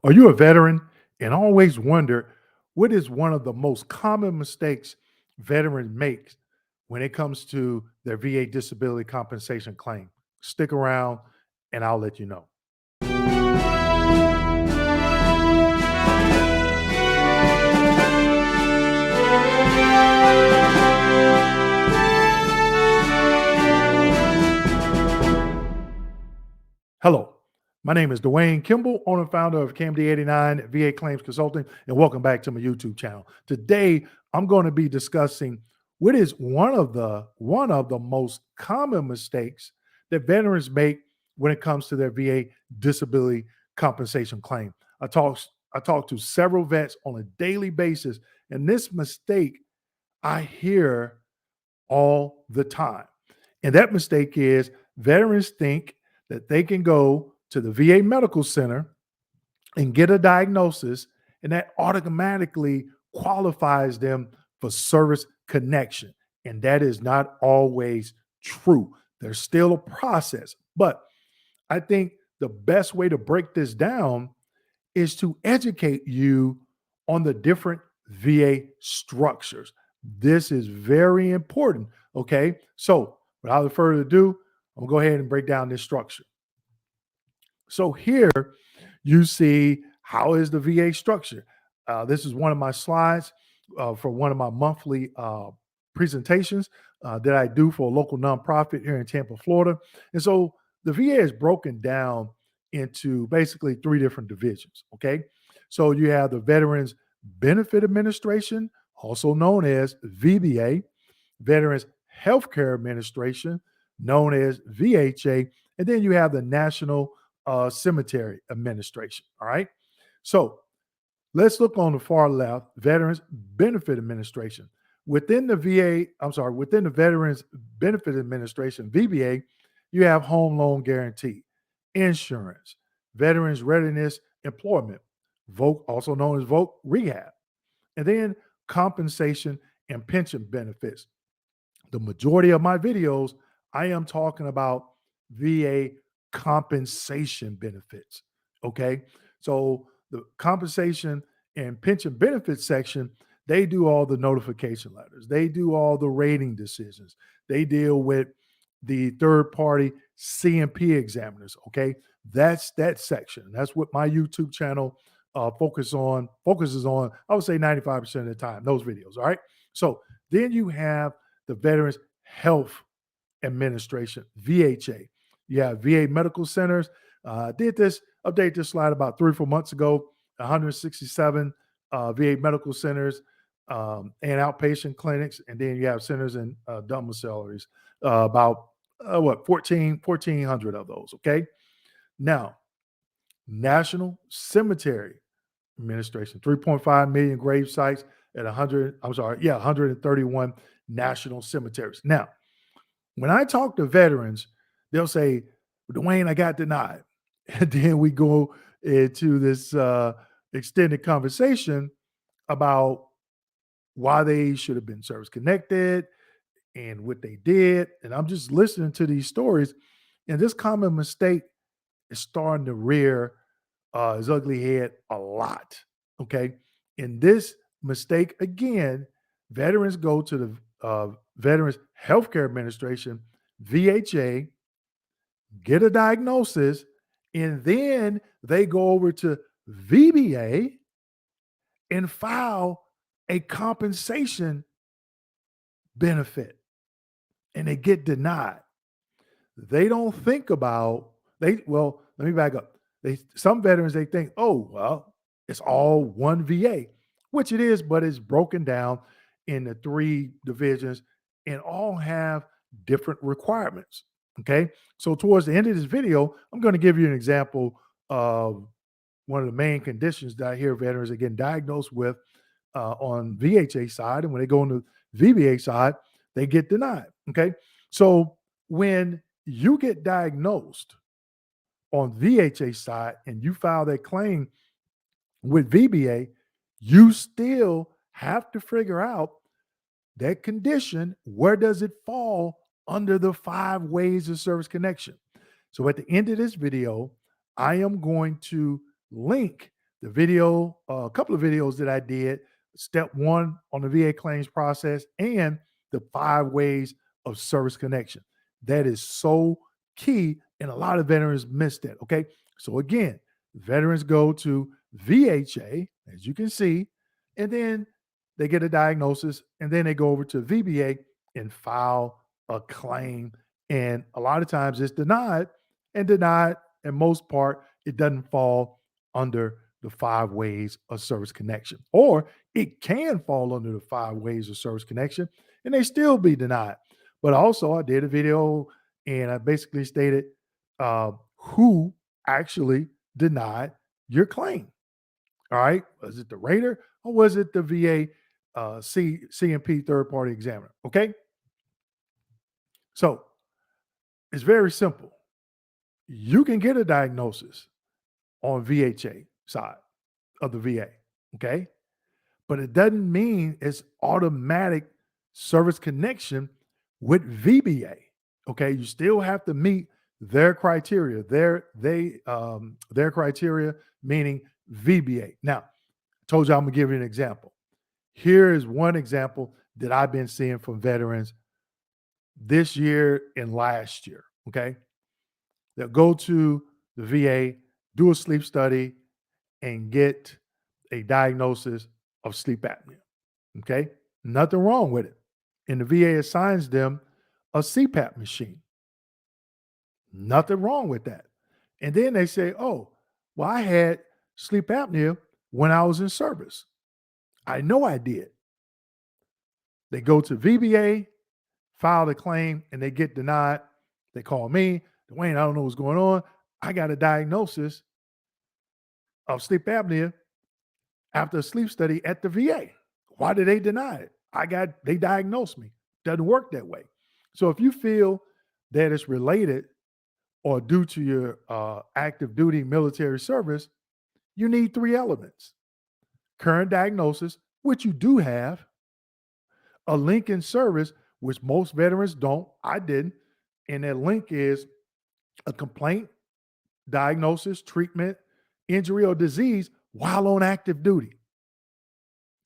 Are you a veteran and always wonder what is one of the most common mistakes veterans make when it comes to their VA disability compensation claim? Stick around and I'll let you know. Hello, my name is Dwayne Kimball, owner and founder of KMD89 VA Claims Consulting, and welcome back to my YouTube channel. Today, I'm going to be discussing what is one of the most common mistakes that veterans make when it comes to their VA disability compensation claim. I talk to several vets on a daily basis, and this mistake I hear all the time. And that mistake is veterans think that they can go to the VA medical center and get a diagnosis, and that automatically qualifies them for service connection. And that is not always true. There's still a process. But I think the best way to break this down is to educate you on the different VA structures. This is very important. Okay. So, without further ado, I'm going to go ahead and break down this structure. So, here you see how is the VA structure. This is one of my slides for one of my monthly presentations that I do for a local nonprofit here in Tampa, Florida. And so the VA is broken down into basically three different divisions. Okay. So you have the Veterans Benefit Administration, also known as VBA, Veterans Healthcare Administration, known as VHA, and then you have the National Cemetery Administration. All right. So let's look on the far left, Veterans Benefit Administration. Within the within the Veterans Benefit Administration, VBA, you have home loan guarantee, insurance, veterans readiness employment, voc, also known as voc rehab, and then compensation and pension benefits. The majority of my videos, I am talking about VA compensation benefits. Okay. So the compensation and pension benefits section, they do all the notification letters, they do all the rating decisions, they deal with the third party CMP examiners. Okay. That's that section. That's what my YouTube channel focuses on, I would say 95% of the time, those videos. All right. So then you have the Veterans Health Administration, VHA. You have VA medical centers. Update this slide about 3 or 4 months ago. 167 VA medical centers and outpatient clinics, and then you have centers and domiciliaries. About 1,400 of those. Okay. Now, National Cemetery Administration, 3.5 million grave sites at 131 national cemeteries. Now, when I talk to veterans, they'll say, Dwayne, I got denied. And then we go into this extended conversation about why they should have been service connected and what they did. And I'm just listening to these stories. And this common mistake is starting to rear his ugly head a lot. Okay. In this mistake, again, veterans go to the Veterans Healthcare Administration, VHA, get a diagnosis, and then they go over to VBA and file a compensation benefit, and they get denied. They don't think about well, let me back up. Some veterans, they think, oh, well, it's all one VA, which it is, but it's broken down into three divisions and all have different requirements. Okay. So towards the end of this video, I'm going to give you an example of one of the main conditions that I hear veterans are getting diagnosed with on VHA side. And when they go on the VBA side, they get denied. Okay. So when you get diagnosed on VHA side and you file that claim with VBA, you still have to figure out that condition. Where does it fall under the 5 ways of service connection? So at the end of this video, I am going to link the video, a couple of videos that I did, step one on the VA claims process and the 5 ways of service connection. That is so key, and a lot of veterans miss that. Okay. So again, veterans go to VHA, as you can see, and then they get a diagnosis, and then they go over to VBA and file a claim. And a lot of times it's denied, and most part, it doesn't fall under the 5 ways of service connection. Or it can fall under the 5 ways of service connection and they still be denied. But also, I did a video and I basically stated who actually denied your claim. All right. Was it the rater or was it the VA CMP third party examiner? Okay. So it's very simple. You can get a diagnosis on VHA side of the VA. Okay. But it doesn't mean it's automatic service connection with VBA. Okay. You still have to meet their criteria, their criteria, meaning VBA. Now, I told you I'm gonna give you an example. Here is one example that I've been seeing from veterans this year and last year. Okay. They'll go to the VA, do a sleep study, and get a diagnosis of sleep apnea. Okay. Nothing wrong with it. And the VA assigns them a CPAP machine. Nothing wrong with that. And then they say, oh, well, I had sleep apnea when I was in service. I know I did. They go to VBA, file the claim, and they get denied. They call me, Dwayne, I don't know what's going on. I got a diagnosis of sleep apnea after a sleep study at the VA. Why did they deny it? They diagnosed me. Doesn't work that way. So if you feel that it's related or due to your active duty military service, you need 3 elements: current diagnosis, which you do have, a link in service, which most veterans don't. I didn't. And that link is a complaint, diagnosis, treatment, injury, or disease while on active duty.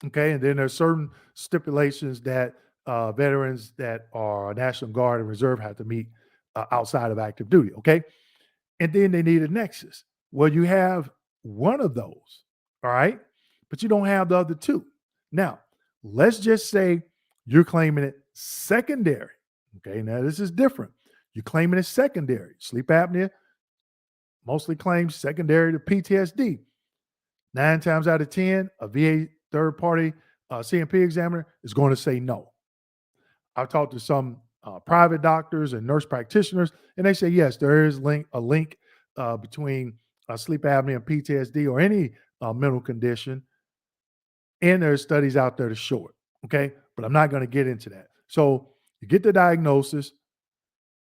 Okay. And then there's certain stipulations that veterans that are National Guard and Reserve have to meet outside of active duty. Okay. And then they need a nexus. Well, you have one of those. All right. But you don't have the other 2. Now, let's just say you're claiming it secondary. Okay. Now, this is different. You're claiming it secondary. Sleep apnea mostly claims secondary to PTSD. 9 times out of 10, a VA third party CMP examiner is going to say no. I've talked to some private doctors and nurse practitioners, and they say, yes, there is a link between sleep apnea and PTSD or any mental condition. And there's studies out there to show it. Okay. But I'm not going to get into that. So you get the diagnosis,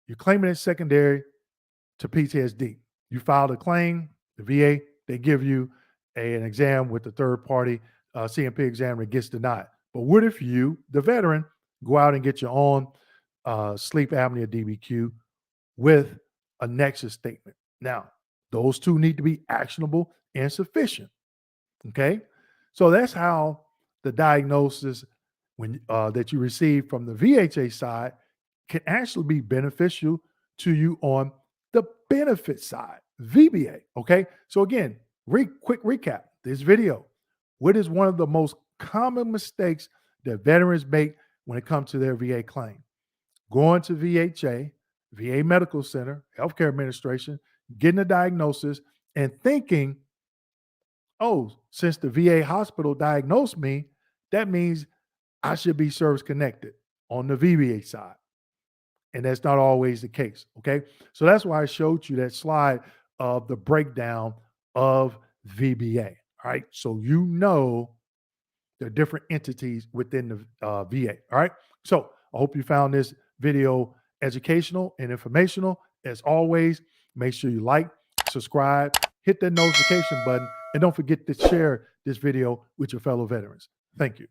you're claiming it secondary to PTSD. You filed a claim, the VA, they give you an exam with the third party CMP examiner, gets denied. But what if you, the veteran, go out and get your own sleep apnea DBQ with a nexus statement? Now, those 2 need to be actionable and sufficient. Okay. So that's how the diagnosis that you receive from the VHA side can actually be beneficial to you on the benefit side, VBA. Okay. So again, quick recap this video. What is one of the most common mistakes that veterans make when it comes to their VA claim? Going to VHA, VA Medical Center, Healthcare Administration, getting a diagnosis and thinking, oh, since the VA hospital diagnosed me, that means I should be service connected on the VBA side. And that's not always the case. Okay. So that's why I showed you that slide of the breakdown of VBA. All right. So you know there are different entities within the VA. All right. So I hope you found this video educational and informational. As always, make sure you like, subscribe, hit that notification button, and don't forget to share this video with your fellow veterans. Thank you.